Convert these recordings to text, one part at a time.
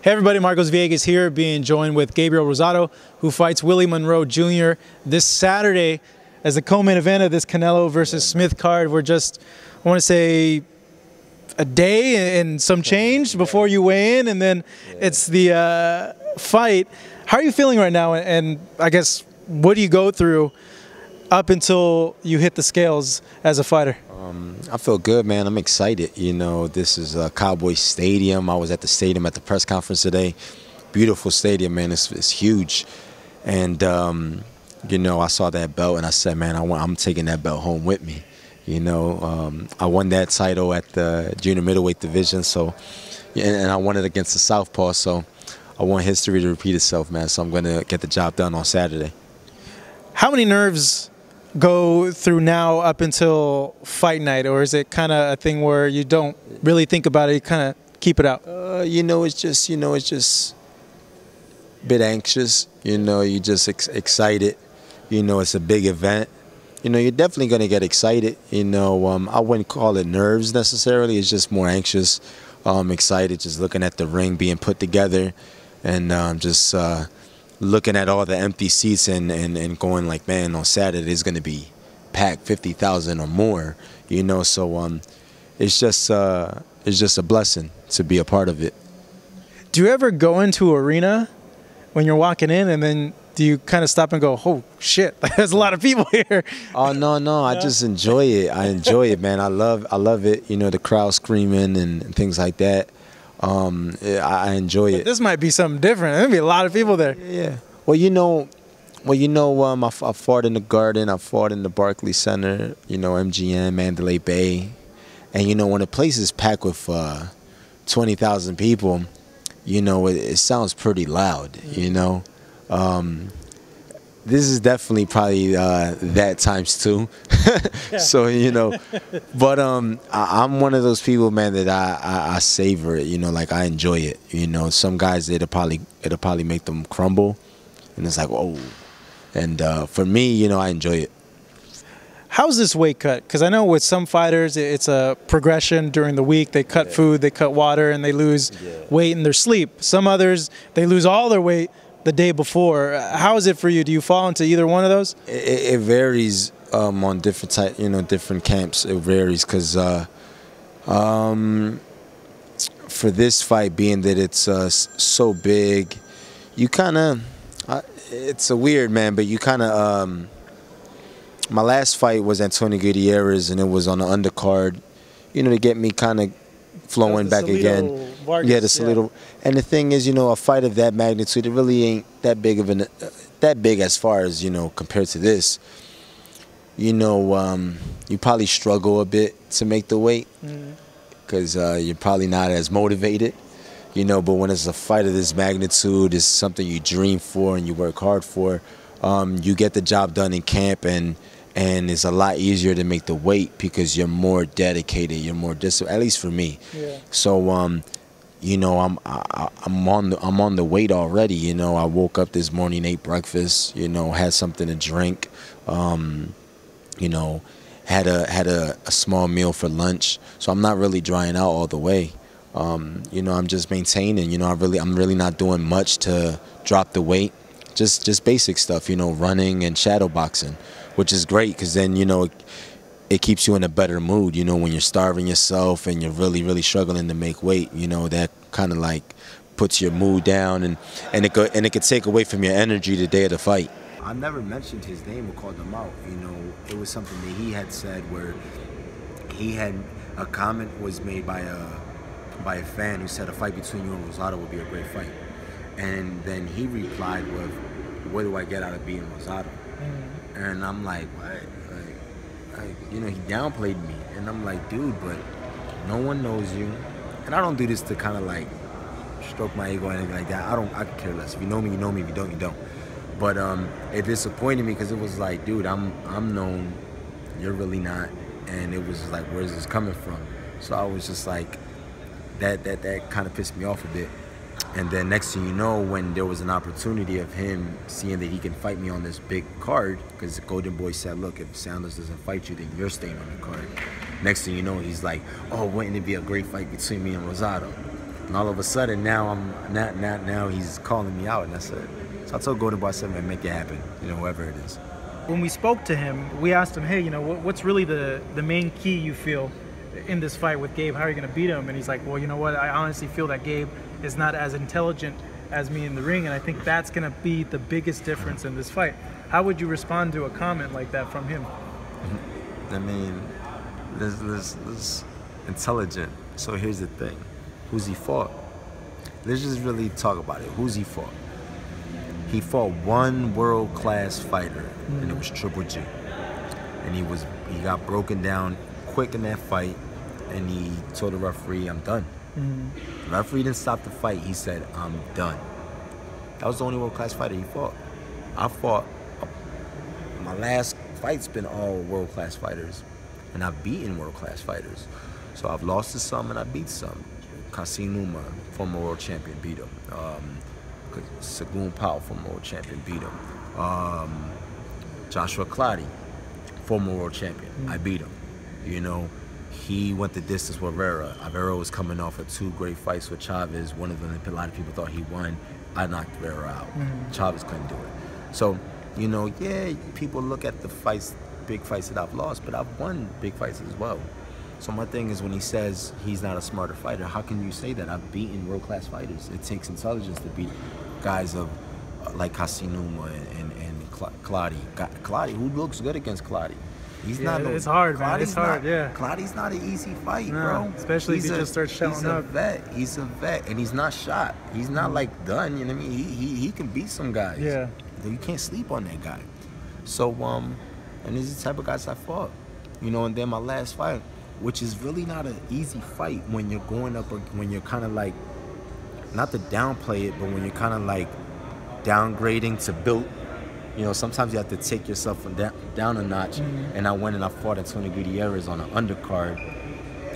Hey everybody, Marcos Villegas here, being joined with Gabe Rosado, who fights Willie Monroe Jr. this Saturday as the co-main event of this Canelo versus Smith card. We're just, I want to say, a day and some change before you weigh in, and then it's the fight. How are you feeling right now? And I guess, what do you go through up until you hit the scales as a fighter? I feel good, man. I'm excited. You know, this is Cowboy Stadium. I was at the stadium at the press conference today. Beautiful stadium, man. It's huge. And, you know, I saw that belt and I said, man, I'm taking that belt home with me. You know, I won that title at the junior middleweight division, so, and I won it against the Southpaw, so I want history to repeat itself, man. So I'm going to get the job done on Saturday. How many nerves go through now up until fight night, or is it kind of a thing where you don't really think about it, you kind of keep it out? You know, it's just a bit anxious. You know, you're just excited. You know, it's a big event. You know, you're definitely going to get excited. You know, I wouldn't call it nerves necessarily. It's just more anxious, excited, just looking at the ring being put together, and just looking at all the empty seats and going like, man, on Saturday it's going to be packed, 50,000 or more. You know, so it's just a blessing to be a part of it. Do you ever go into an arena when you're walking in, and then do you kind of stop and go, oh shit, there's a lot of people here? Oh no, I just enjoy it. I enjoy it, man. I love it. You know, the crowd screaming and things like that. I enjoy it. But this might be something different. There'll be a lot of people there. Yeah. Well, you know, I fought in the Garden. I fought in the Barclays Center. You know, MGM, Mandalay Bay, and you know, when a place is packed with 20,000 people, you know, it sounds pretty loud. You know. This is definitely probably that times two. So, you know, but I'm one of those people, man, that I savor it. You know, like I enjoy it. You know, some guys it'll probably make them crumble, and it's like, whoa. And for me, you know, I enjoy it. How's this weight cut? Because I know with some fighters, it's a progression during the week. They cut food, they cut water, and they lose weight in their sleep. Some others, they lose all their weight the day before. How is it for you? Do you fall into either one of those? It varies on different camps. It varies because for this fight, being that it's so big, you kind of it's a weird, man. But you kind of my last fight was Antonio Gutierrez, and it was on the undercard. You know, to get me kind of flowing back again. Vargas, yeah, just a little. And the thing is, you know, a fight of that magnitude, it really ain't that big of that big as far as, you know, compared to this. You know, you probably struggle a bit to make the weight because you're probably not as motivated. You know, but when it's a fight of this magnitude, it's something you dream for and you work hard for. You get the job done in camp, and it's a lot easier to make the weight because you're more dedicated, you're more disciplined. At least for me. Yeah. So, you know, I'm on the weight already. You know, I woke up this morning, ate breakfast. You know, had something to drink. You know, had a small meal for lunch. So I'm not really drying out all the way. You know, I'm just maintaining. You know, I'm really not doing much to drop the weight. Just basic stuff. You know, running and shadow boxing, which is great because then, you know, it keeps you in a better mood. You know, when you're starving yourself and you're really struggling to make weight, you know, that kind of like puts your mood down, and it could take away from your energy the day of the fight. I never mentioned his name or called him out. You know, it was something that he had said where he had a comment was made by a fan who said a fight between you and Rosado would be a great fight, and then he replied with, "What do I get out of being Rosado?" And I'm like, what? Like, you know, he downplayed me. And I'm like, dude, but no one knows you. And I don't do this to kind of like stroke my ego or anything like that. I could care less. If you know me, you know me. If you don't, you don't. But it disappointed me because it was like, dude, I'm known. You're really not. And it was like, where's this coming from? So I was just like, that kind of pissed me off a bit. And then next thing you know, when there was an opportunity of him seeing that he can fight me on this big card, because the Golden Boy said, look, if Sanders doesn't fight you, then you're staying on the card. Next thing you know, he's like, oh, wouldn't it be a great fight between me and Rosado? And all of a sudden, now he's calling me out, and that's it. So I told Golden Boy, I said, man, make it happen, whoever it is. When we spoke to him, we asked him, hey, what's really the main key you feel in this fight with Gabe? How are you going to beat him? And he's like, well, you know what? I honestly feel that Gabe is not as intelligent as me in the ring, and I think that's going to be the biggest difference in this fight. How would you respond to a comment like that from him? I mean, this intelligent. So here's the thing. Who's he fought? Let's just really talk about it. Who's he fought? He fought one world-class fighter, and it was Triple G. And he got broken down quick in that fight, and he told the referee, I'm done. The referee didn't stop the fight. He said, I'm done. That was the only world-class fighter he fought. My last fight's been all world-class fighters, and I've beaten world-class fighters. So I've lost to some, and I beat some. Kasim Numa, former world champion, beat him. Sagun Powell, former world champion, beat him. Joshua Clottey, former world champion, I beat him. He went the distance with Vera. Vera was coming off of 2 great fights with Chavez. One of them, a lot of people thought he won. I knocked Vera out. Chavez couldn't do it. So, yeah, people look at the fights, big fights that I've lost, but I've won big fights as well. So my thing is, when he says he's not a smarter fighter, how can you say that? I've beaten world-class fighters. It takes intelligence to beat guys of like Kasim Numa and Clottey. Clottey, who looks good against Clottey? He's not. It's hard, man. It's hard. Clottey's not an easy fight, bro. Especially if he just starts shouting up. He's a vet, and he's not shot. He's not like done. You know what I mean? He can beat some guys. Yeah. You can't sleep on that guy. So and this is the type of guys I fought. And then my last fight, which is really not an easy fight when you're going up, or when you're kind of like, not to downplay it, but when you're kind of like downgrading to build. Sometimes you have to take yourself down a notch. And I went and I fought Antonio Gutierrez on an undercard,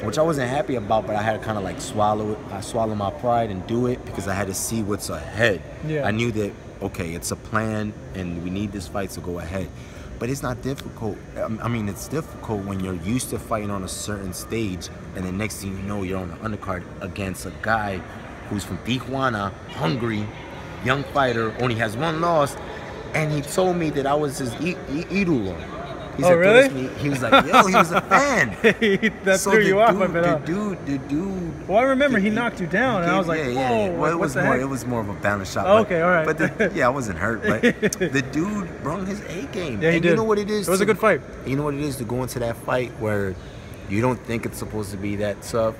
which I wasn't happy about, but I had to kind of like swallow it. I swallowed my pride and do it because I had to see what's ahead. Yeah. I knew that, okay, it's a plan and we need this fight to go ahead. But it's not difficult. I mean, it's difficult when you're used to fighting on a certain stage, and the next thing you know, you're on the undercard against a guy who's from Tijuana, hungry, young fighter, only has 1 loss, and he told me that I was his ídolo. He said, really? He was like, yo, he was a fan. That threw you off, the dude. Well, I remember he knocked you down, and I was like, whoa, Well, it was more of a balance shot. Okay, all right. But I wasn't hurt. But the dude brought his A game. Yeah, he did. You know what it is? It was a good fight. You know what it is to go into that fight where you don't think it's supposed to be that tough,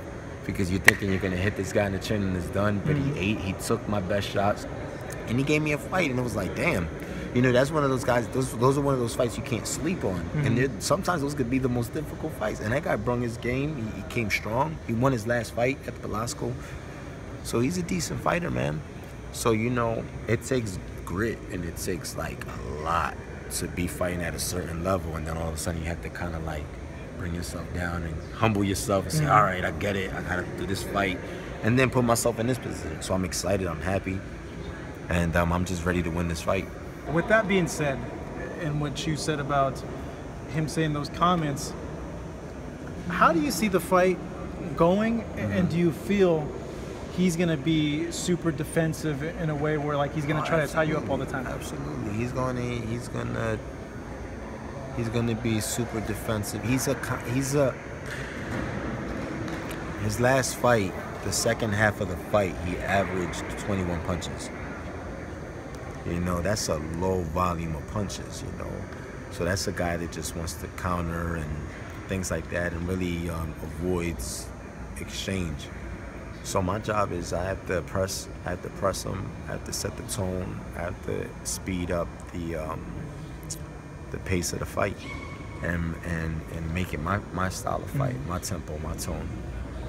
because you're thinking you're gonna hit this guy in the chin and it's done. But he took my best shots, and he gave me a fight, and it was like, damn. That's one of those guys. Those are one of those fights you can't sleep on. And sometimes those could be the most difficult fights. And that guy brung his game. He came strong. He won his last fight at Velasco. So he's a decent fighter, man. So, it takes grit, and it takes like a lot to be fighting at a certain level. And then all of a sudden you have to kind of like bring yourself down and humble yourself and say, all right, I get it. I got to do this fight. And then put myself in this position. So I'm excited. I'm happy. And I'm just ready to win this fight. With that being said, and what you said about him saying those comments, how do you see the fight going? And do you feel he's going to be super defensive in a way where like he's going to try to tie you up all the time? Absolutely. He's going to be super defensive. His last fight, the second half of the fight, he averaged 21 punches. That's a low volume of punches, So that's a guy that just wants to counter and things like that, and really avoids exchange. So my job is I have to press him, I have to set the tone, I have to speed up the pace of the fight and make it my style of fight, my tempo, my tone.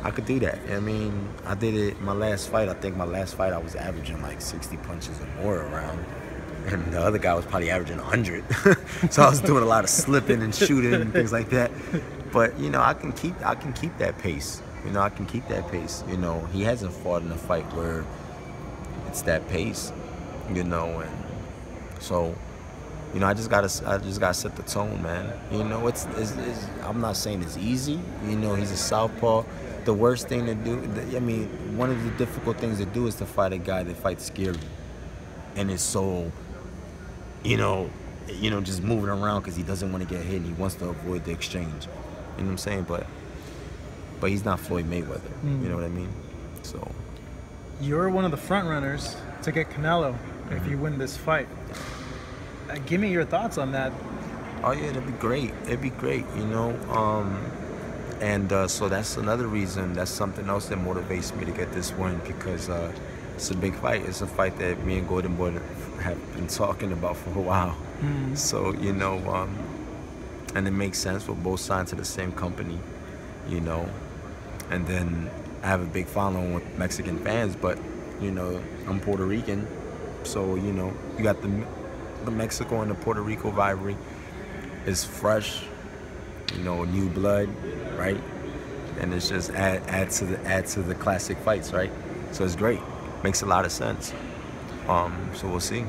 I could do that. I mean, I did it my last fight. I think my last fight I was averaging like 60 punches or more around. And the other guy was probably averaging 100. So I was doing a lot of slipping and shooting and things like that. But, I can keep that pace. I can keep that pace. He hasn't fought in a fight where it's that pace, and so, I just gotta set the tone, man. It's I'm not saying it's easy. He's a southpaw. the worst thing to do, I mean, one of the difficult things to do is to fight a guy that fights scary and is so, you know, just moving around because he doesn't want to get hit and he wants to avoid the exchange. You know what I'm saying? But he's not Floyd Mayweather. You know what I mean? So You're one of the front runners to get Canelo if you win this fight. Give me your thoughts on that. oh yeah, it'd be great. It'd be great, you know. So that's another reason. That's something else that motivates me to get this win because it's a big fight. It's a fight that me and Golden Boy have been talking about for a while. So you know, and it makes sense. We're both signed to the same company, you know. And then I have a big following with Mexican fans, but you know, I'm Puerto Rican, so you know, you got the Mexico and the Puerto Rico rivalry is fresh, you know, new blood, right? And it's just add to the classic fights, right? So it's great, makes a lot of sense. So we'll see.